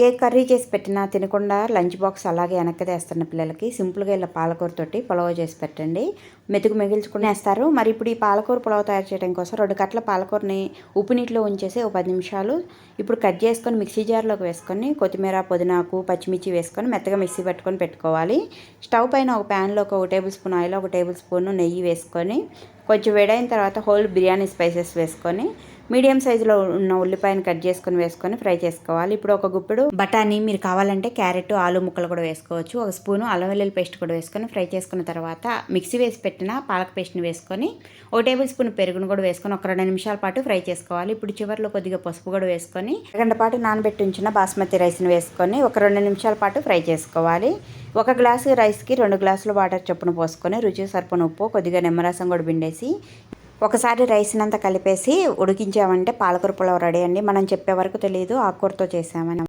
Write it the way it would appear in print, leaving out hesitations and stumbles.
ఏ curry చేసి పెట్టినా తినకుండా లంచ్ బాక్స్ అలాగే వెనక్కి తెస్తున్న పిల్లలకి సింపుల్గా ఇలా పాలకూరతోటి పులావ్ చేసి పెట్టండి. మెతుకు మిగిల్చుకుని వేస్తారు. మరి ఇప్పుడు ఈ పాలకూర పులావ్ తయారు చేయడం కోసం 2 కట్టల పాలకూరని ఉప్పు నీటిలో ఉంచేసి ఒక 10 నిమిషాలు ఇప్పుడు కట్ చేసుకొని మిక్సీ జార్లోకి వేసుకొని కొత్తిమీర, పుదీనాకు, పచ్చిమిర్చి వేసుకొని మెత్తగా మిక్సీ పెట్టుకోవాలి. స్టవ్ పైన ఒక ప్యాన్లోకి 1 table spoon oil, 1 table spoon నెయ్యి వేసుకొని కొంచెం వేడైన తర్వాత హోల్ బిర్యానీ స్పైసెస్ వేసుకొని మీడియం సైజులో ఉన్న ఉల్లిపాయను కట్ చేసుకొని వేసుకొని ఫ్రై చేసుకోవాలి. ఇప్పుడు ఒక గుప్పెడు బఠానీ, మీరు కావాలంటే క్యారెట్, ఆలు ముక్కలు కూడా వేసుకోవచ్చు. 1 స్పూను అల్లం వెల్లుల్లి పేస్ట్ కూడా వేసుకొని ఫ్రై చేసుకున్న తర్వాత మిక్సీ వేసి పెట్టిన పాలక పేస్ట్ని వేసుకొని 1 టేబుల్ స్పూన్ పెరుగును కూడా వేసుకొని ఒక 2 నిమిషాల పాటు ఫ్రై చేసుకోవాలి. ఇప్పుడు చివరిలో కొద్దిగా పసుపు కూడా వేసుకొని గంట పాటు నానబెట్టి ఉంచిన బాస్మతి రైస్ని వేసుకొని ఒక 2 నిమిషాల పాటు ఫ్రై చేసుకోవాలి. 1 గ్లాసు రైస్కి 2 గ్లాసులు వాటర్ చొప్పున పోసుకొని రుచికి సరిపడిన ఉప్పు, కొద్దిగా నిమ్మరసం కూడా పిండేసి ఒకసారి రైస్ని అంతా కలిపేసి ఉడికించామంటే పాలకూర పులావ్ రెడీ అండి. మనం చెప్పే వరకు తెలియదు ఆకుకూరతో చేసామని.